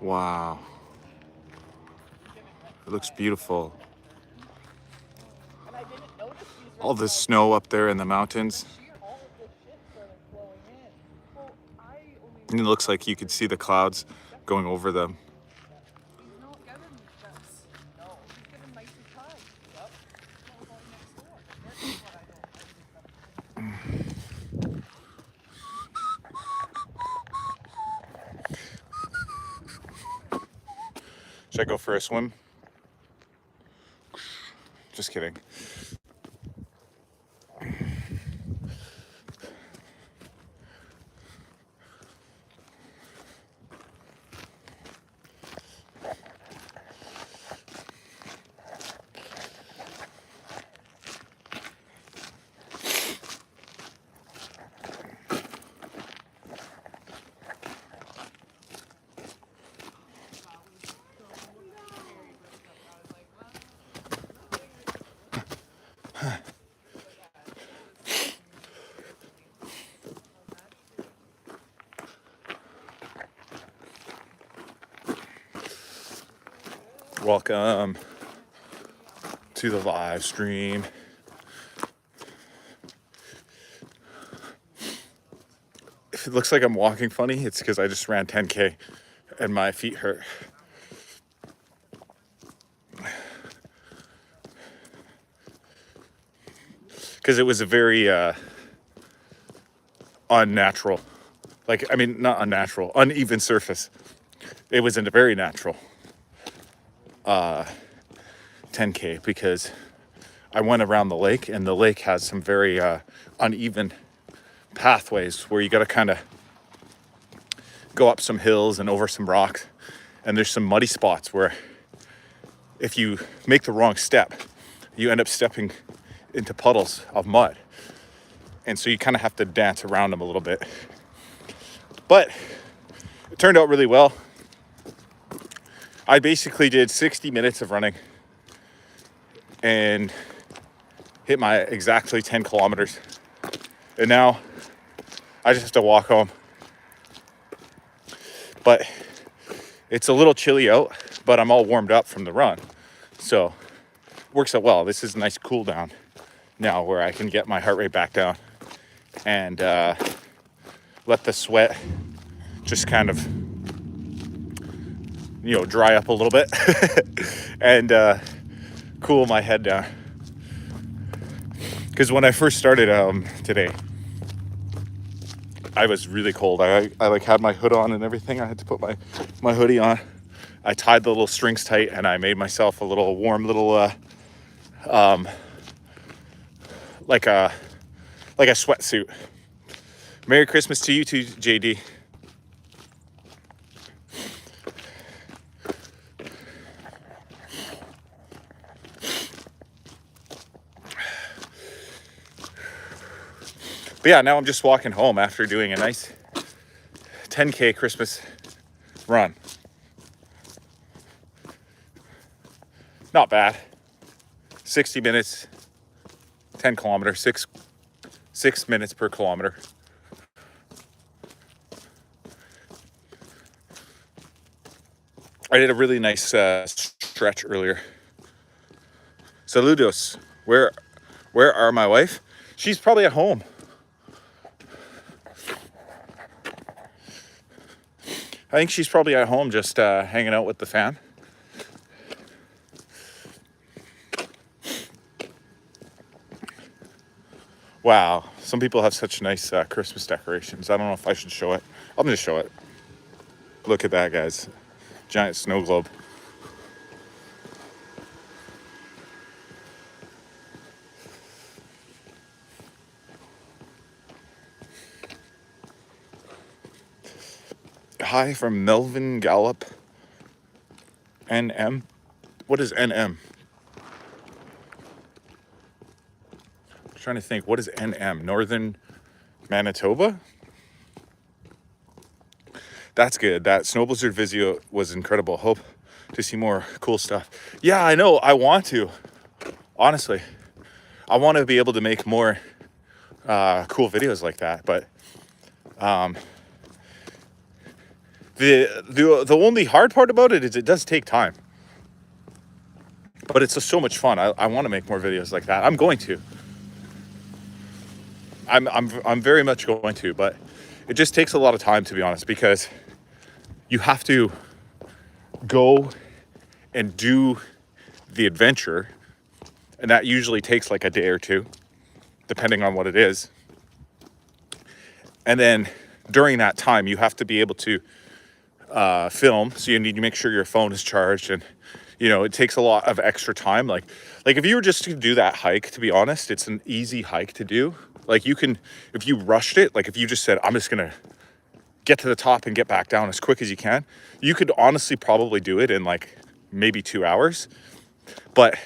Wow. It looks beautiful. All this snow up there in the mountains. And it looks like you could see the clouds going over them. Should I go for a swim? Just kidding. Welcome to the live stream. If it looks like I'm walking funny, it's because I just ran 10K and my feet hurt. Because it was a very unnatural, not unnatural, uneven surface. It was in a very natural 10K because I went around the lake, and the lake has some very uneven pathways where you got to kind of go up some hills and over some rocks, and there's some muddy spots where if you make the wrong step, you end up stepping into puddles of mud, and so you kind of have to dance around them a little bit. But it turned out really well. I basically did 60 minutes of running and hit my exactly 10 kilometers. And now I just have to walk home. But it's a little chilly out, but I'm all warmed up from the run. So it works out well. This is a nice cool down now where I can get my heart rate back down and let the sweat just kind of, dry up a little bit and cool my head down. Because when I first started today, I was really cold. I had my hood on and everything. I had to put my hoodie on. I tied the little strings tight, and I made myself a little warm little like a sweatsuit. Merry Christmas to you too, JD. But yeah, now I'm just walking home after doing a nice 10K Christmas run. Not bad. 60 minutes, 10 kilometers, six minutes per kilometer. I did a really nice stretch earlier. Saludos. Where are my wife? She's probably at home. I think she's probably at home just hanging out with the fam. Wow, some people have such nice Christmas decorations. I don't know if I should show it. I'm gonna show it. Look at that, guys. Giant snow globe. Hi from Melvin Gallup. NM. What is NM? I'm trying to think. What is NM? Northern Manitoba? That's good. That Snow Blizzard video was incredible. Hope to see more cool stuff. Yeah, I know. I want to. Honestly. I want to be able to make more cool videos like that. But The only hard part about it is it does take time, but it's just so much fun. I want to make more videos like that. I'm going to. I'm very much going to, but it just takes a lot of time, to be honest, because you have to go and do the adventure, and that usually takes like a day or two, depending on what it is. And then during that time, you have to be able to film, so you need to make sure your phone is charged, and it takes a lot of extra time. Like if you were just to do that hike, to be honest, it's an easy hike to do. Like you can, if you rushed it, like if you just said, I'm just gonna get to the top and get back down as quick as you can, you could honestly probably do it in like maybe 2 hours. But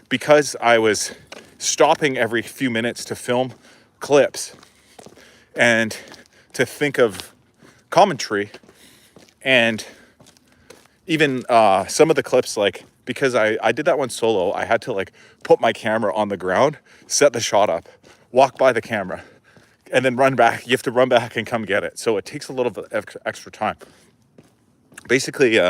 because I was stopping every few minutes to film clips and to think of commentary, and even some of the clips, like because I did that one solo, I had to like put my camera on the ground, set the shot up, walk by the camera, and then run back. You have to run back and come get it. So it takes a little bit extra time. Basically,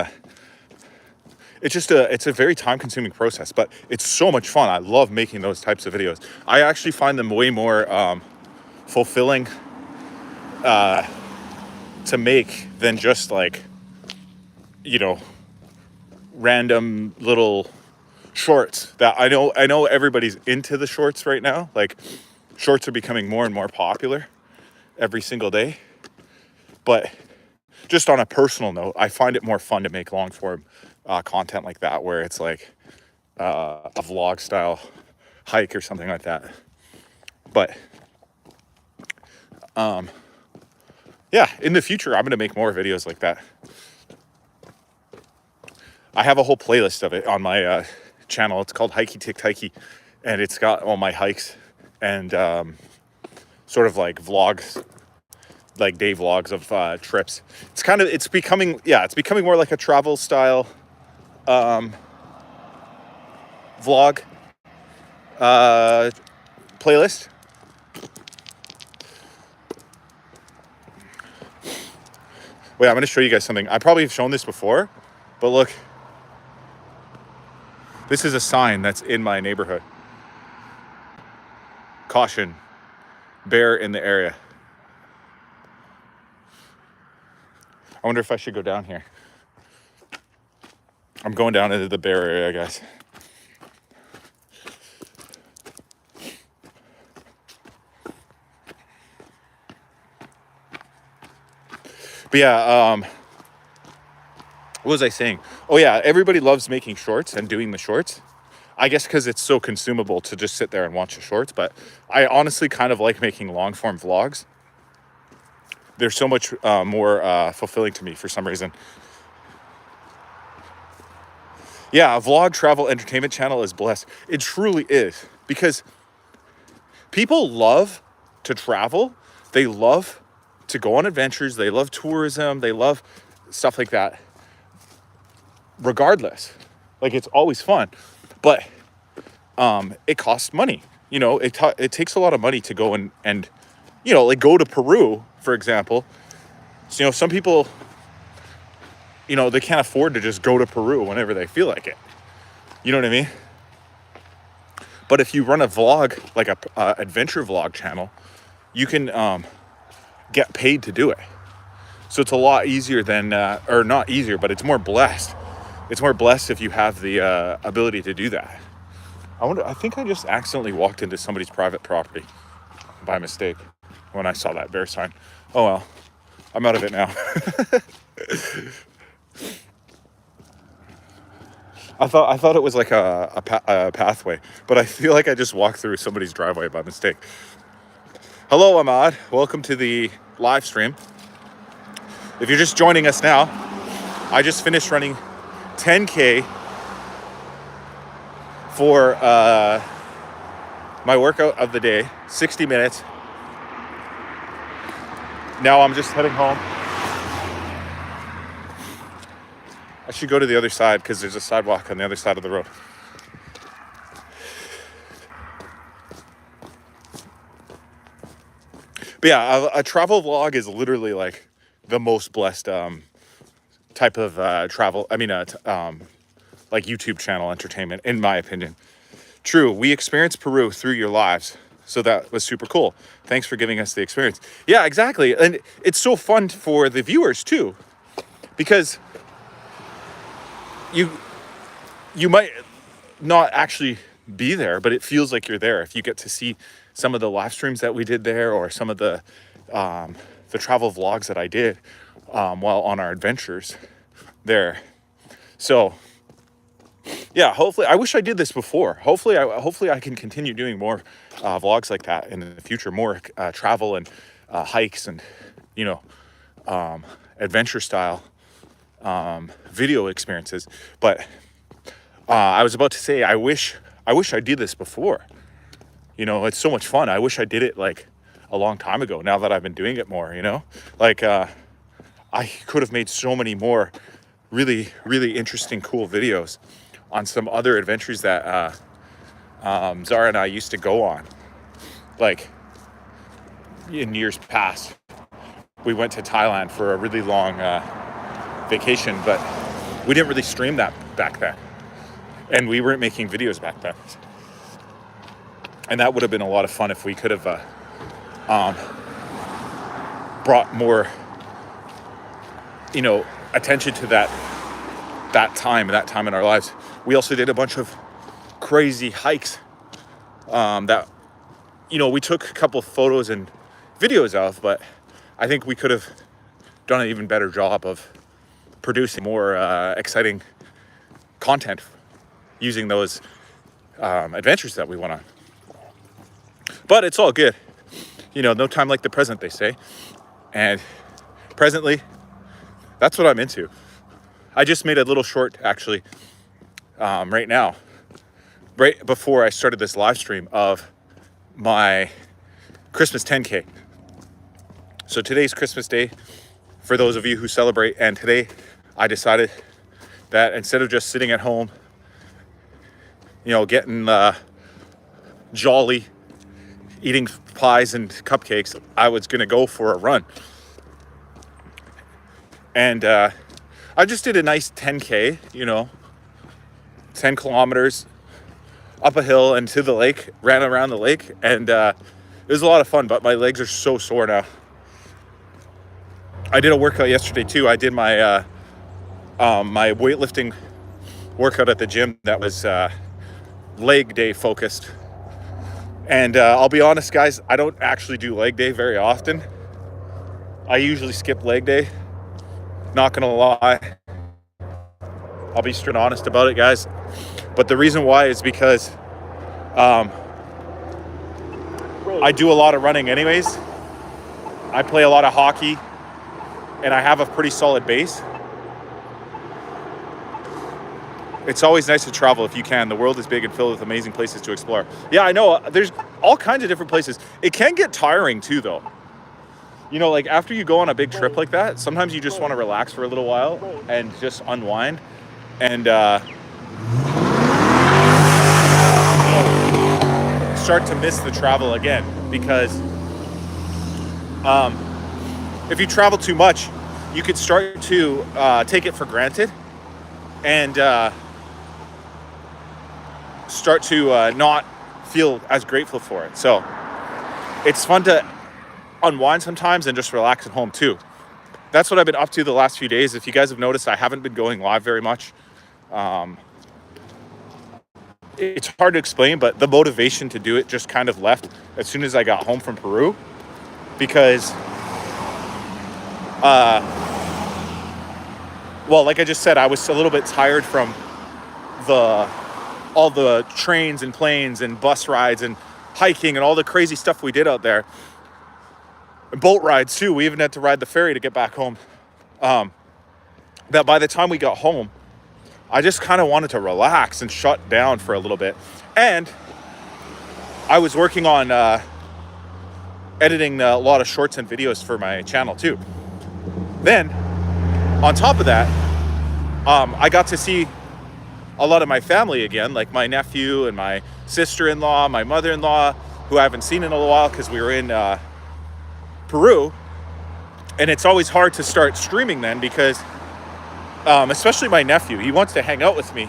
it's a very time-consuming process, but it's so much fun. I love making those types of videos. I actually find them way more fulfilling to make than just like, random little shorts. That I know everybody's into the shorts right now. Like shorts are becoming more and more popular every single day. But just on a personal note, I find it more fun to make long form content like that, where it's like a vlog style hike or something like that. But yeah, in the future, I'm going to make more videos like that. I have a whole playlist of it on my channel. It's called Hikey Tick Hikey, and it's got all my hikes and sort of like vlogs, like day vlogs of trips. It's becoming more like a travel style vlog playlist. Wait, I'm going to show you guys something. I probably have shown this before, but look. This is a sign that's in my neighborhood. Caution, bear in the area. I wonder if I should go down here. I'm going down into the bear area, guys. But yeah, what was I saying? Oh yeah, everybody loves making shorts and doing the shorts. I guess because it's so consumable to just sit there and watch the shorts. But I honestly kind of like making long form vlogs. They're so much more fulfilling to me for some reason. Yeah, a vlog, travel, entertainment channel is blessed. It truly is. Because people love to travel. They love to go on adventures. They love tourism. They love stuff like that. Regardless, like it's always fun, but it costs money. It takes a lot of money to go and like go to Peru, for example. So, some people, they can't afford to just go to Peru whenever they feel like it. You know what I mean? But if you run a vlog, like a adventure vlog channel, you can get paid to do it. So it's a lot easier than, or not easier, but it's more blessed. It's more blessed if you have the ability to do that. I think I just accidentally walked into somebody's private property by mistake when I saw that bear sign. Oh well, I'm out of it now. I thought it was like a pathway, but I feel like I just walked through somebody's driveway by mistake. Hello, Ahmad. Welcome to the live stream. If you're just joining us now, I just finished running 10K for my workout of the day, 60 minutes. Now I'm just heading home. I should go to the other side because there's a sidewalk on the other side of the road. But yeah, a travel vlog is literally like the most blessed type of travel. I mean, like YouTube channel entertainment, in my opinion. True, we experienced Peru through your lives, so that was super cool. Thanks for giving us the experience. Yeah, exactly. And it's so fun for the viewers too, because you might not actually be there, but it feels like you're there if you get to see some of the live streams that we did there, or some of the travel vlogs that I did while on our adventures there. So yeah, hopefully, I wish I did this before. Hopefully I can continue doing more vlogs like that in the future, more travel and hikes and, you know, adventure style video experiences. But I was about to say, I wish I did this before. You know, it's so much fun. I wish I did it like a long time ago, now that I've been doing it more, you know? Like, I could have made so many more really, really interesting, cool videos on some other adventures that Zara and I used to go on. Like, in years past, we went to Thailand for a really long vacation, but we didn't really stream that back then. And we weren't making videos back then. And that would have been a lot of fun if we could have brought more, you know, attention to that time in our lives. We also did a bunch of crazy hikes that, you know, we took a couple of photos and videos of, but I think we could have done an even better job of producing more exciting content using those adventures that we went on. But it's all good. You know, no time like the present, they say. And presently, that's what I'm into. I just made a little short, actually, right now, right before I started this live stream, of my Christmas 10K. So today's Christmas Day, for those of you who celebrate. And today I decided that instead of just sitting at home, you know, getting jolly, eating pies and cupcakes, I was going to go for a run. And I just did a nice 10K, you know, 10 kilometers up a hill and to the lake, ran around the lake, and it was a lot of fun, but my legs are so sore now. I did a workout yesterday too. I did my my weightlifting workout at the gym that was leg day focused. And I'll be honest, guys, I don't actually do leg day very often. I usually skip leg day. Not gonna lie. I'll be straight honest about it, guys. But the reason why is because I do a lot of running anyways. I play a lot of hockey, and I have a pretty solid base. It's always nice to travel if you can. The world is big and filled with amazing places to explore. Yeah, I know. There's all kinds of different places. It can get tiring too, though. You know, like after you go on a big trip like that, sometimes you just want to relax for a little while and just unwind. And start to miss the travel again. Because if you travel too much, you could start to take it for granted. And start to not feel as grateful for it. So it's fun to unwind sometimes and just relax at home too. That's what I've been up to the last few days. If you guys have noticed, I haven't been going live very much. It's hard to explain, but the motivation to do it just kind of left as soon as I got home from Peru, because well, like I just said, I was a little bit tired from all the trains and planes and bus rides and hiking and all the crazy stuff we did out there. And boat rides too. We even had to ride the ferry to get back home. That by the time we got home, I just kind of wanted to relax and shut down for a little bit. And I was working on editing a lot of shorts and videos for my channel too. Then, on top of that, I got to see a lot of my family again, like my nephew and my sister-in-law, my mother-in-law, who I haven't seen in a while because we were in Peru. And it's always hard to start streaming then because especially my nephew. He wants to hang out with me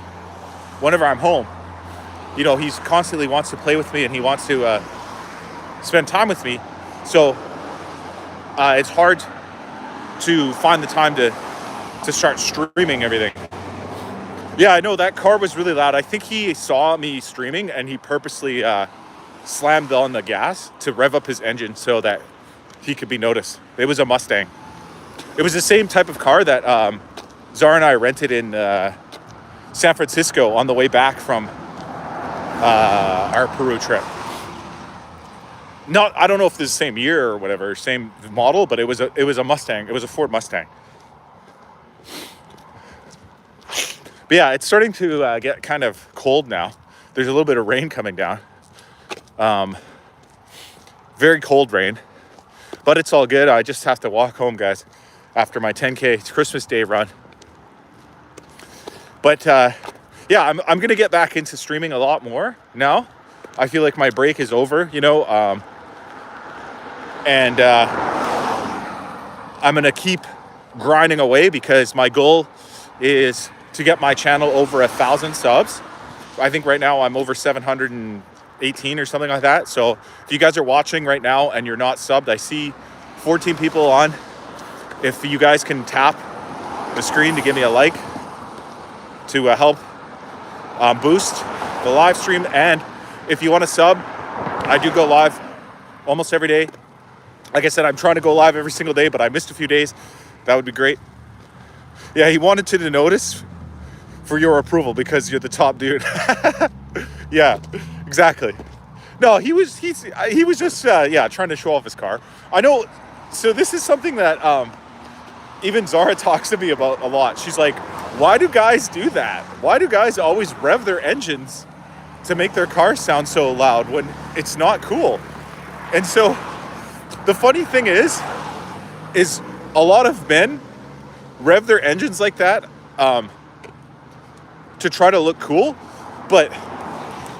whenever I'm home. You know, he's constantly wants to play with me and he wants to spend time with me. So it's hard to find the time to start streaming everything. Yeah, I know that car was really loud. I think he saw me streaming and he purposely slammed on the gas to rev up his engine so that he could be noticed. It was a Mustang. It was the same type of car that Zara and I rented in San Francisco on the way back from our Peru trip. I don't know if this is the same year or whatever, same model, but it was a Mustang. It was a Ford Mustang. But yeah, it's starting to get kind of cold now. There's a little bit of rain coming down. Very cold rain, but it's all good. I just have to walk home, guys, after my 10K Christmas Day run. But yeah, I'm gonna get back into streaming a lot more now. I feel like my break is over, you know, and I'm gonna keep grinding away because my goal is to get my channel over 1,000 subs. I think right now I'm over 718 or something like that. So if you guys are watching right now and you're not subbed, I see 14 people on. If you guys can tap the screen to give me a like to help boost the live stream. And if you want to sub, I do go live almost every day. Like I said, I'm trying to go live every single day, but I missed a few days. That would be great. Yeah, he wanted to notice for your approval because you're the top dude. Yeah, exactly. No, he was just trying to show off his car. I know. So this is something that even Zara talks to me about a lot. She's like, why do guys do that? Why do guys always rev their engines to make their car sound so loud when it's not cool? And so the funny thing is a lot of men rev their engines like that to try to look cool. But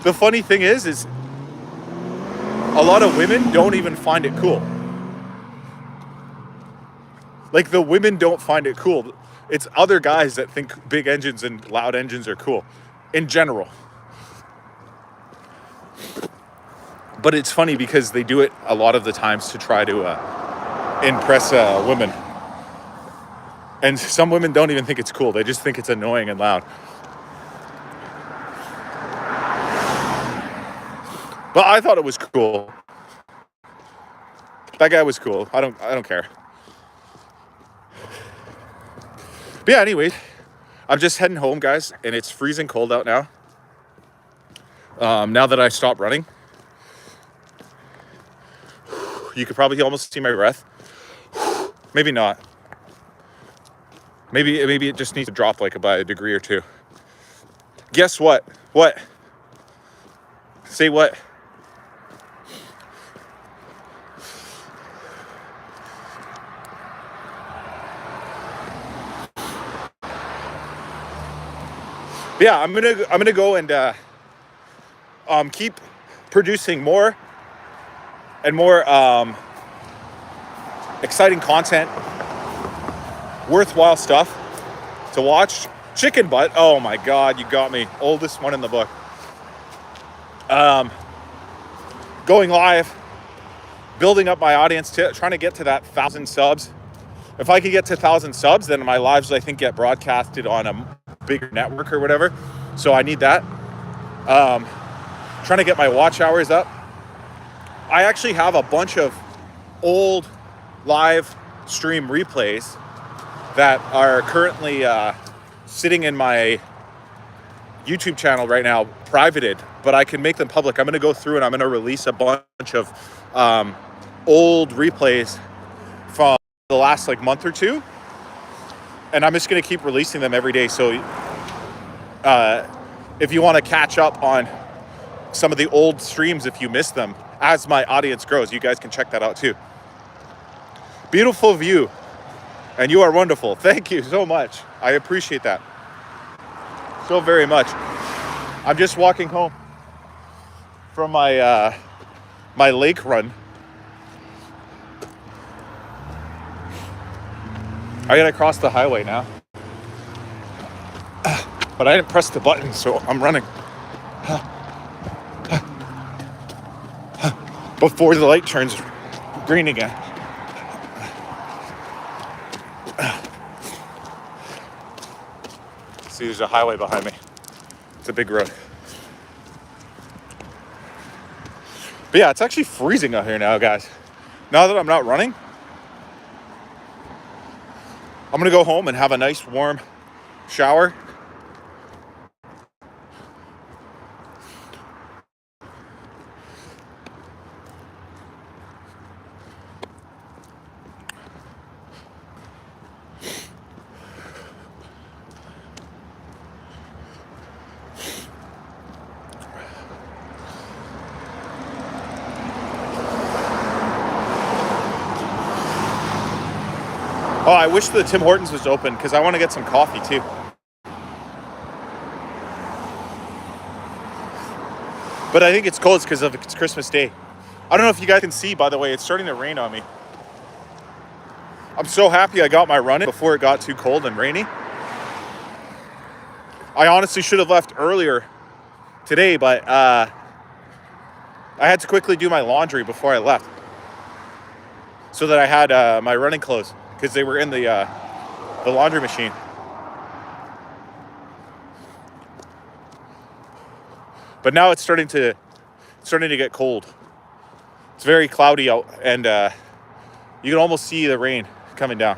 the funny thing is a lot of women don't even find it cool. Like, the women don't find it cool. It's other guys that think big engines and loud engines are cool in general. But it's funny because they do it a lot of the times to try to impress women. And some women don't even think it's cool. They just think it's annoying and loud. But I thought it was cool. That guy was cool. I don't care. But yeah, anyways, I'm just heading home, guys, and it's freezing cold out now. Now that I stopped running, you could probably almost see my breath. Maybe not. Maybe it just needs to drop like by a degree or two. Guess what? What? Say what? Yeah, I'm gonna go and keep producing more and more exciting content, worthwhile stuff to watch. Chicken butt. Oh my God, you got me. Oldest one in the book. Going live, building up my audience, trying to get to that 1,000 subs. If I could get to 1,000 subs, then my lives, I think, get broadcasted on a bigger network or whatever. So I need that. Trying to get my watch hours up. I actually have a bunch of old live stream replays that are currently sitting in my YouTube channel right now, privated, but I can make them public. I'm going to go through and I'm going to release a bunch of old replays from the last month or two, and I'm just going to keep releasing them every day. So if you want to catch up on some of the old streams, if you missed them, as my audience grows, you guys can check that out too. Beautiful view, and you are wonderful. Thank you so much. I appreciate that so very much. I'm just walking home from my my lake run. I gotta cross the highway now. But I didn't press the button, so I'm running before the light turns green again. See, there's a highway behind me. It's a big road. But yeah, it's actually freezing out here now, guys. Now that I'm not running, I'm gonna go home and have a nice warm shower. Oh, I wish the Tim Hortons was open because I want to get some coffee too. But I think it's cold because it's Christmas Day. I don't know if you guys can see, by the way, it's starting to rain on me. I'm so happy I got my run in before it got too cold and rainy. I honestly should have left earlier today, but I had to quickly do my laundry before I left so that I had my running clothes because they were in the laundry machine. But now it's starting to get cold. It's very cloudy out, and you can almost see the rain coming down.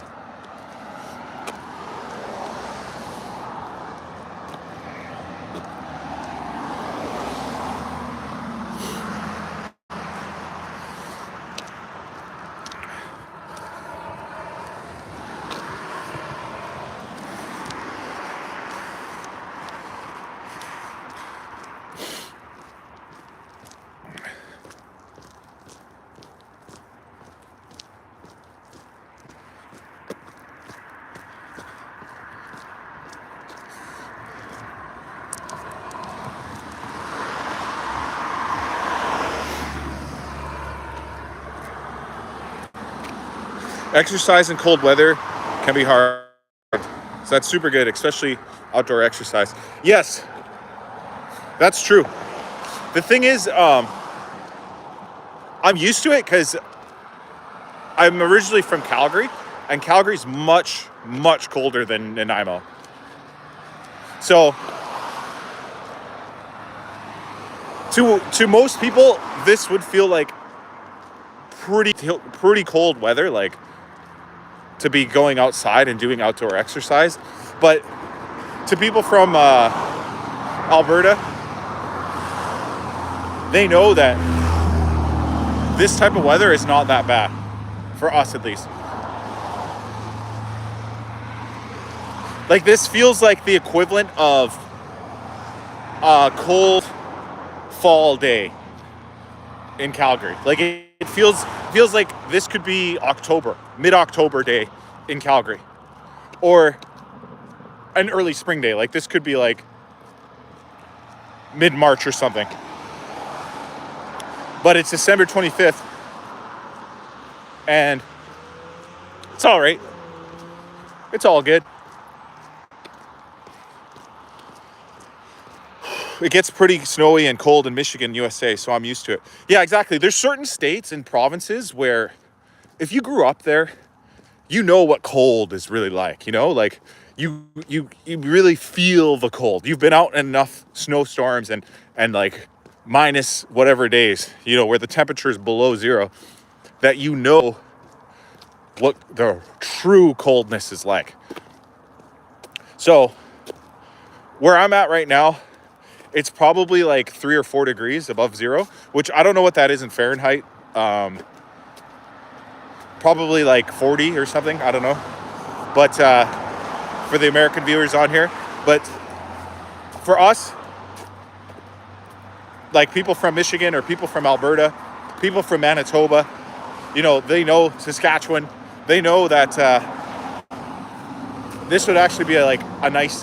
Exercise in cold weather can be hard. So that's super good, especially outdoor exercise. Yes, that's true. The thing is, I'm used to it because I'm originally from Calgary, and Calgary's much, much colder than Nanaimo. So to most people, this would feel like pretty cold weather, like to be going outside and doing outdoor exercise. But to people from Alberta, they know that this type of weather is not that bad, for us at least. Like, this feels like the equivalent of a cold fall day in Calgary. Like, it feels like this could be mid-October day in Calgary, or an early spring day. Like, this could be like mid-March or something. But it's December 25th, and it's all right. It's all good. It gets pretty snowy and cold in Michigan, USA, so I'm used to it. Yeah, exactly. There's certain states and provinces where if you grew up there, you know what cold is really like, you know? Like, you really feel the cold. You've been out in enough snowstorms and like minus whatever days, you know, where the temperature is below zero, that you know what the true coldness is like. So where I'm at right now, it's probably like 3 or 4 degrees above zero, which I don't know what that is in Fahrenheit. Probably like 40 or something. I don't know. But for the American viewers on here. But for us, like people from Michigan or people from Alberta, people from Manitoba, you know, they know Saskatchewan. They know that this would actually be like a nice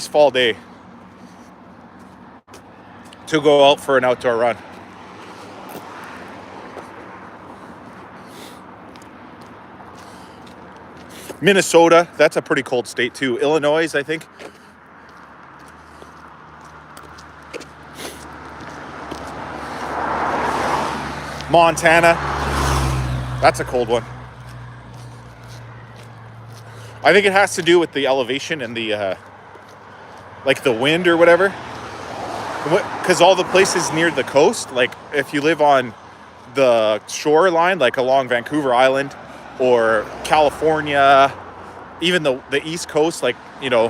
fall day to go out for an outdoor run. Minnesota, that's a pretty cold state too. Illinois, I think. Montana, that's a cold one. I think it has to do with the elevation and the like the wind or whatever. Because all the places near the coast, like if you live on the shoreline, like along Vancouver Island or California, even the East Coast, like, you know,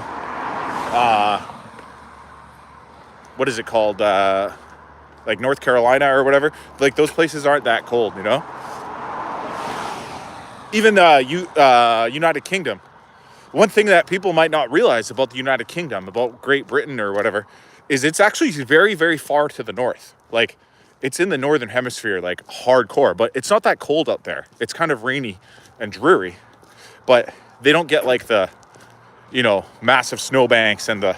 what is it called? Like North Carolina or whatever. Like those places aren't that cold, you know? Even United Kingdom. One thing that people might not realize about the United Kingdom, about Great Britain or whatever, is it's actually very, very far to the north. Like, it's in the northern hemisphere, like hardcore, but it's not that cold out there. It's kind of rainy and dreary, but they don't get like the, you know, massive snowbanks and the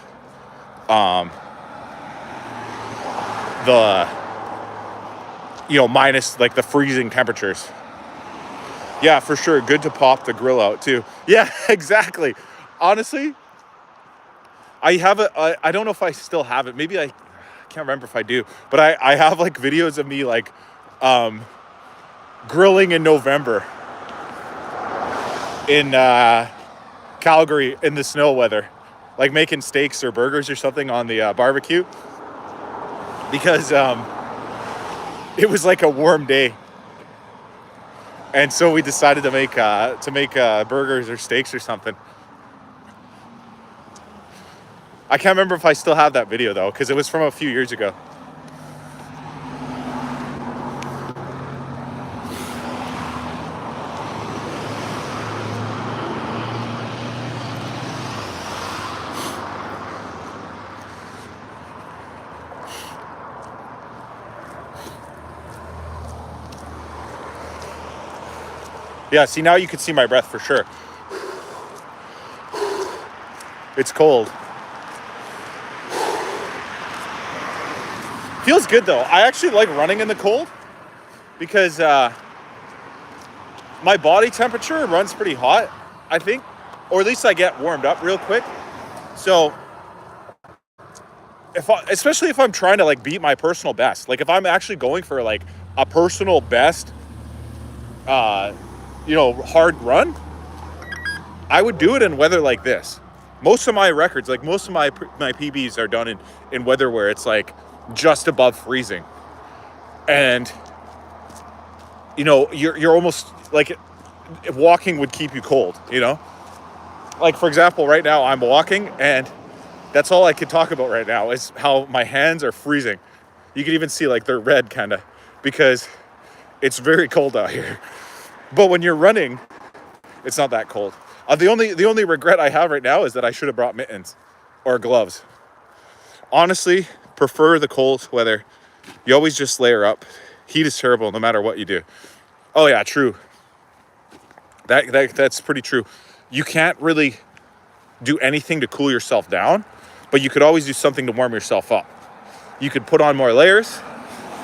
you know, minus like the freezing temperatures. Yeah, for sure. Good to pop the grill out too. Yeah, exactly. Honestly, I have I don't know if I still have it. Maybe I can't remember if I do, but I have like videos of me like grilling in November in Calgary in the snow weather, like making steaks or burgers or something on the barbecue, because it was like a warm day. And so we decided to make burgers or steaks or something. I can't remember if I still have that video though, because it was from a few years ago. Yeah, see, now you can see my breath for sure. It's cold. Feels good though. I actually like running in the cold because my body temperature runs pretty hot, I think, or at least I get warmed up real quick. So especially if I'm trying to like beat my personal best, like if I'm actually going for like a personal best, you know, hard run, I would do it in weather like this. Most of my records, like most of my PBs are done in weather where it's like just above freezing. And, you know, you're almost like walking would keep you cold, you know? Like, for example, right now I'm walking and that's all I can talk about right now is how my hands are freezing. You can even see like they're red kind of because it's very cold out here. But when you're running, it's not that cold. The only regret I have right now is that I should have brought mittens or gloves. Honestly, prefer the cold weather. You always just layer up. Heat is terrible no matter what you do. Oh yeah, true. That's pretty true. You can't really do anything to cool yourself down, but you could always do something to warm yourself up. You could put on more layers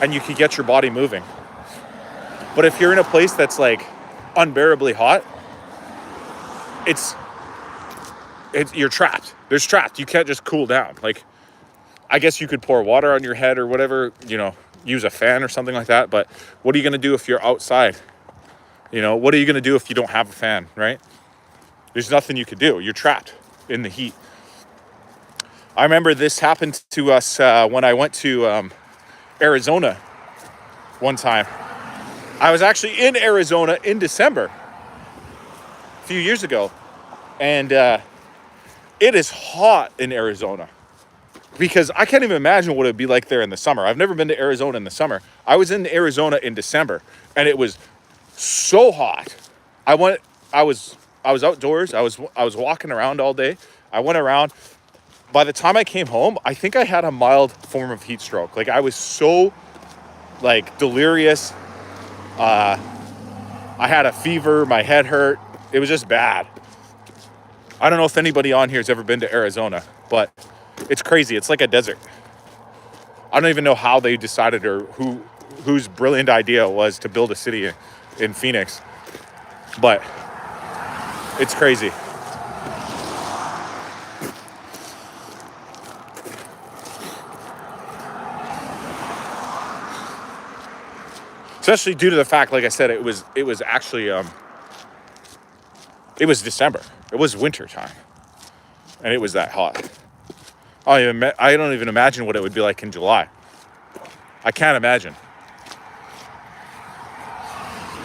and you could get your body moving. But if you're in a place that's like unbearably hot, you're trapped. There's trapped. You can't just cool down. Like, I guess you could pour water on your head or whatever, you know, use a fan or something like that. But what are you going to do if you're outside? You know, what are you going to do if you don't have a fan, right? There's nothing you could do. You're trapped in the heat. I remember this happened to us when I went to Arizona one time. I was actually in Arizona in December a few years ago. And it is hot in Arizona because I can't even imagine what it would be like there in the summer. I've never been to Arizona in the summer. I was in Arizona in December and it was so hot. I was outdoors. I was walking around all day. I went around. By the time I came home, I think I had a mild form of heat stroke. Like I was so like delirious. I had a fever. My head hurt. It was just bad. I don't know if anybody on here has ever been to Arizona, but it's crazy. It's like a desert. I don't even know how they decided or whose brilliant idea it was to build a city in Phoenix. But It's crazy. Especially due to the fact, like I said, it was actually it was December. It was winter time, and it was that hot. I don't even imagine what it would be like in July. I can't imagine.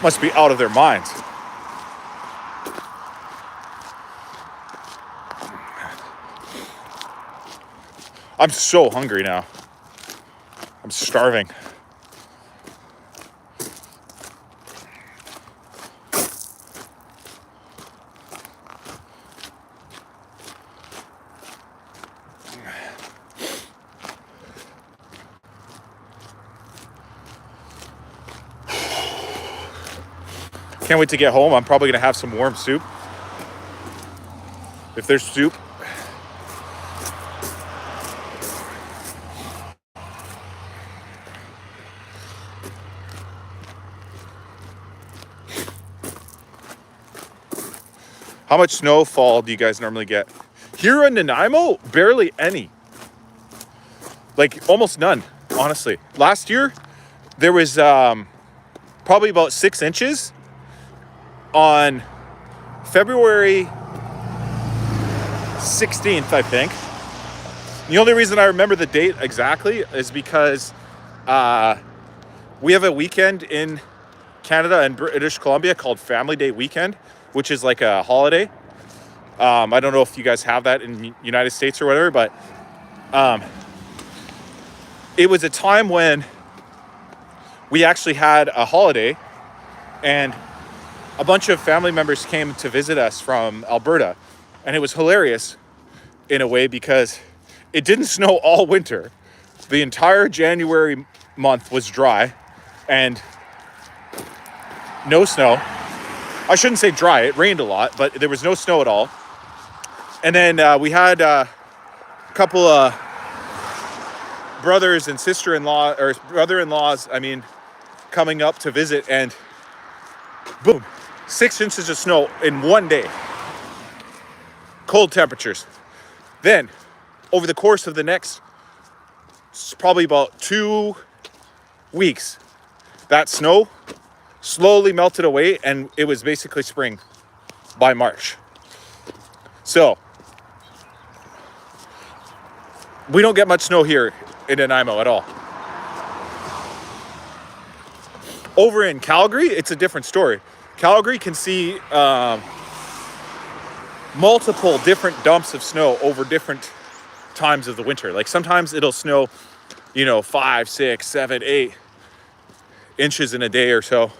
Must be out of their minds. I'm so hungry now. I'm starving. Can't wait to get home. I'm probably going to have some warm soup. If there's soup. How much snowfall do you guys normally get? Here in Nanaimo, barely any. Like almost none, honestly. Last year, there was probably about 6 inches on February 16th, I think. The only reason I remember the date exactly is because we have a weekend in Canada and British Columbia called Family Day Weekend, which is like a holiday. I don't know if you guys have that in United States or whatever, but it was a time when we actually had a holiday and a bunch of family members came to visit us from Alberta. And it was hilarious in a way because it didn't snow all winter. The entire January month was dry and no snow. I shouldn't say dry, it rained a lot, but there was no snow at all. And then we had a couple of brothers and sister-in-law, or brother-in-laws, coming up to visit, and boom, 6 inches of snow in one day. Cold temperatures. Then, over the course of the next, probably about 2 weeks, that snow slowly melted away, and it was basically spring by March. So, we don't get much snow here in Nanaimo at all. Over in Calgary, it's a different story. Calgary can see multiple different dumps of snow over different times of the winter. Like sometimes it'll snow, 5, 6, 7, 8 inches in a day or so,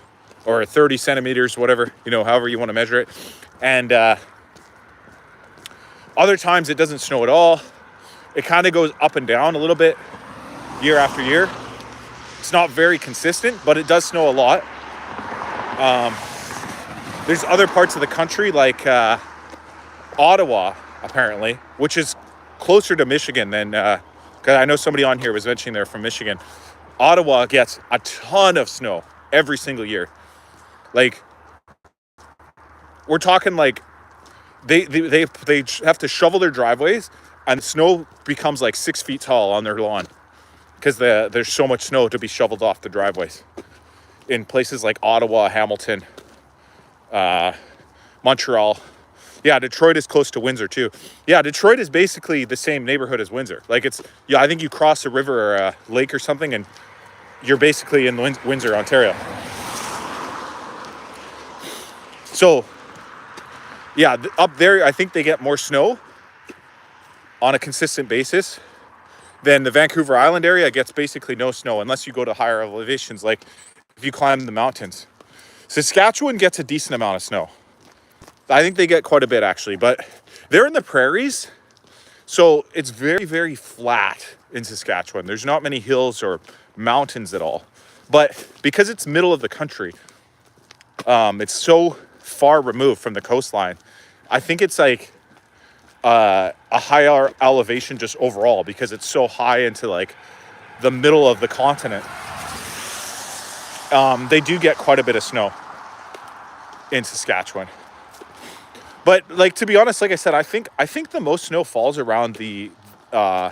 or 30 centimeters, whatever, however you want to measure it. And other times it doesn't snow at all. It kind of goes up and down a little bit year after year. It's not very consistent, but it does snow a lot. There's other parts of the country like Ottawa, apparently, which is closer to Michigan than, because I know somebody on here was mentioning they're from Michigan. Ottawa gets a ton of snow every single year. Like, we're talking like they have to shovel their driveways, and the snow becomes like 6 feet tall on their lawn because there's so much snow to be shoveled off the driveways in places like Ottawa, Hamilton, Montreal. Yeah, Detroit is close to Windsor too. Yeah, Detroit is basically the same neighborhood as Windsor. Like I think you cross a river or a lake or something and you're basically in Windsor, Ontario. So, yeah, up there, I think they get more snow on a consistent basis than the Vancouver Island area. Gets basically no snow unless you go to higher elevations, like if you climb the mountains. Saskatchewan gets a decent amount of snow. I think they get quite a bit actually, but they're in the prairies, so it's very, very flat in Saskatchewan. There's not many hills or mountains at all. But because it's middle of the country, it's so far removed from the coastline. I think it's like a higher elevation just overall because it's so high into like the middle of the continent. They do get quite a bit of snow in Saskatchewan. But like, to be honest, like I said, I think the most snow falls around uh,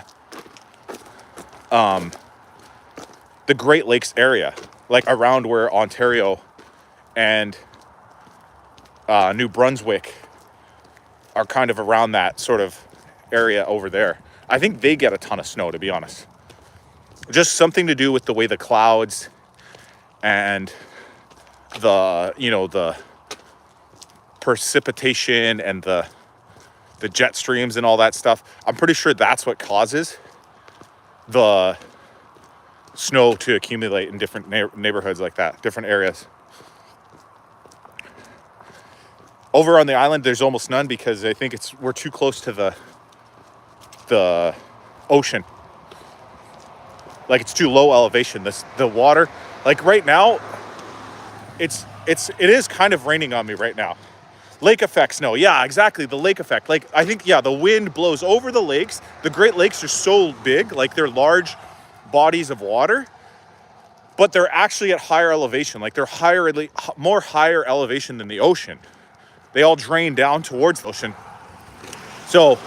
the Great Lakes area, like around where Ontario and New Brunswick are kind of around that sort of area over there. I think they get a ton of snow, to be honest. Just something to do with the way the clouds and the precipitation and the jet streams and all that stuff. I'm pretty sure that's what causes the snow to accumulate in different neighborhoods like that, different areas. Over on the island, there's almost none because I think we're too close to the ocean. Like, it's too low elevation. The water, like right now, it is kind of raining on me right now. Lake effect snow. Yeah, exactly. The lake effect. Like, I think, yeah, the wind blows over the lakes. The Great Lakes are so big, like they're large bodies of water, but they're actually at higher elevation. Like, they're more higher elevation than the ocean. They all drain down towards the ocean. So,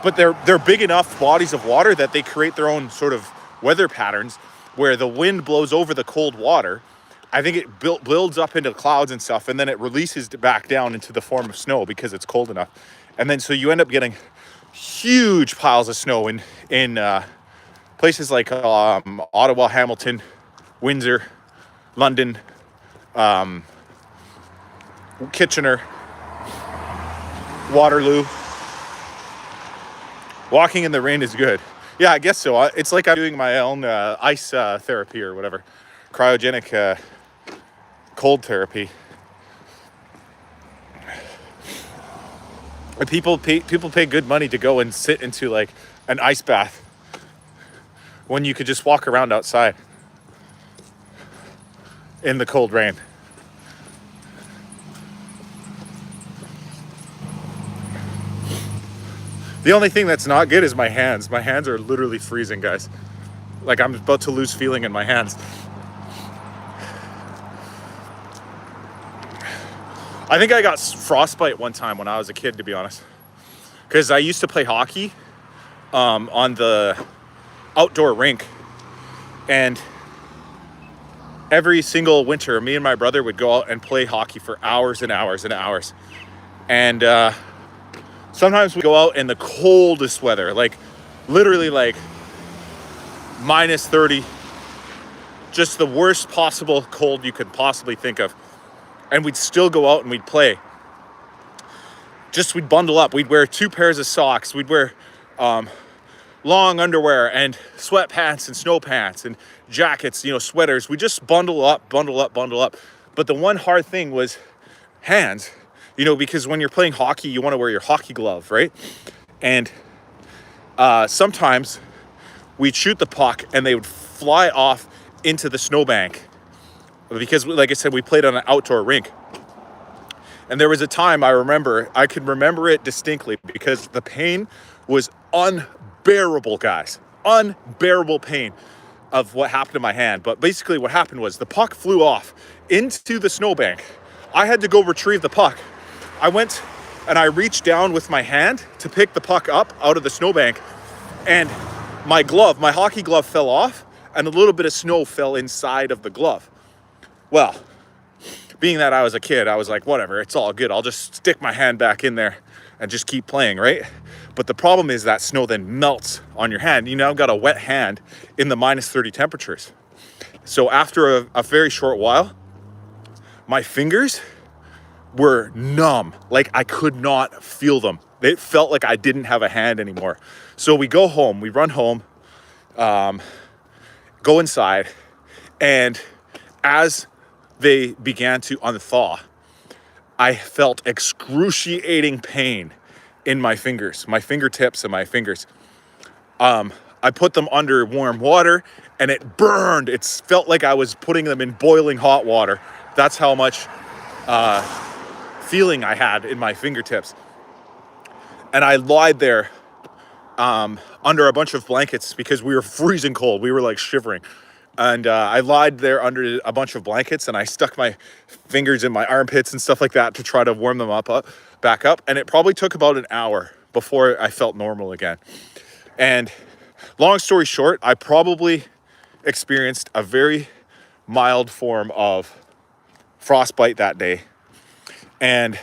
but they're big enough bodies of water that they create their own sort of weather patterns where the wind blows over the cold water. I think it builds up into clouds and stuff, and then it releases back down into the form of snow because it's cold enough. And then so you end up getting huge piles of snow in places like Ottawa, Hamilton, Windsor, London, Kitchener, Waterloo. Walking in the rain is good. Yeah, I guess so. It's like I'm doing my own ice therapy or whatever, cryogenic cold therapy. And people pay good money to go and sit into like an ice bath when you could just walk around outside in the cold rain. The only thing that's not good is my hands. My hands are literally freezing, guys. Like, I'm about to lose feeling in my hands. I think I got frostbite one time when I was a kid, to be honest. Because I used to play hockey on the outdoor rink. And every single winter, me and my brother would go out and play hockey for hours and hours and hours. And sometimes we go out in the coldest weather, like literally like minus 30, just the worst possible cold you could possibly think of. And we'd still go out and we'd play. We'd bundle up. We'd wear 2 pairs of socks. We'd wear long underwear and sweatpants and snow pants and jackets, sweaters. We just bundle up. But the one hard thing was hands, because when you're playing hockey, you want to wear your hockey glove, right? And sometimes we'd shoot the puck and they would fly off into the snowbank because, like I said, we played on an outdoor rink. And there was a time I could remember it distinctly because the pain was unbearable, guys. Unbearable pain of what happened to my hand. But basically what happened was the puck flew off into the snowbank. I had to go retrieve the puck. I went and I reached down with my hand to pick the puck up out of the snowbank, and my hockey glove fell off, and a little bit of snow fell inside of the glove. Well, being that I was a kid, I was like, whatever, it's all good. I'll just stick my hand back in there and just keep playing, right? But the problem is that snow then melts on your hand. You now got a wet hand in the minus 30 temperatures. So after a very short while, my fingers were numb. Like, I could not feel them. It felt like I didn't have a hand anymore. So we go home, we run home, go inside, and as they began to unthaw, I felt excruciating pain in my fingers, my fingertips and my fingers. I put them under warm water and it burned. It felt like I was putting them in boiling hot water. That's how much feeling I had in my fingertips. And I lied there under a bunch of blankets because we were freezing cold. We were like shivering. And I lied there under a bunch of blankets, and I stuck my fingers in my armpits and stuff like that to try to warm them back up. And it probably took about an hour before I felt normal again. And long story short, I probably experienced a very mild form of frostbite that day. And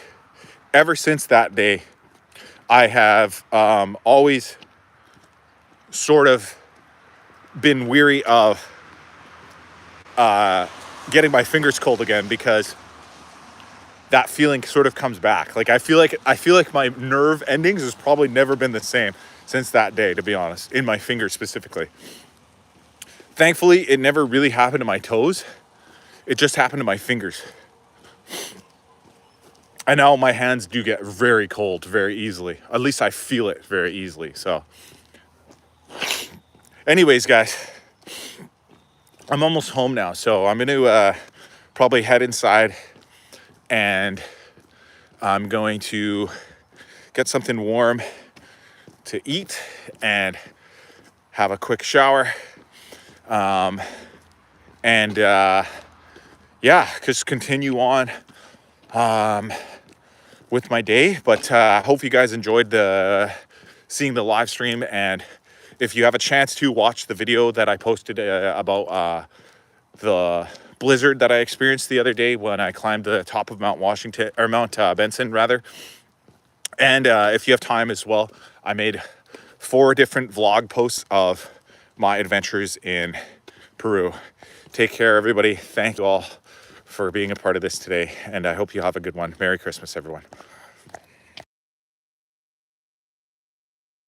ever since that day, I have always sort of been weary of getting my fingers cold again, because that feeling sort of comes back. Like I feel like my nerve endings has probably never been the same since that day, to be honest, in my fingers specifically. Thankfully, it never really happened to my toes. It just happened to my fingers. And now my hands do get very cold very easily. At least I feel it very easily. So anyways, guys, I'm almost home now. So I'm going to probably head inside, and I'm going to get something warm to eat and have a quick shower. Just continue on with my day. But I hope you guys enjoyed seeing the live stream. And if you have a chance to watch the video that I posted about the blizzard that I experienced the other day when I climbed the top of Mount Benson rather. And if you have time as well, I made 4 different vlog posts of my adventures in Peru. Take care, everybody. Thank you all for being a part of this today, and I hope you have a good one. Merry Christmas, everyone.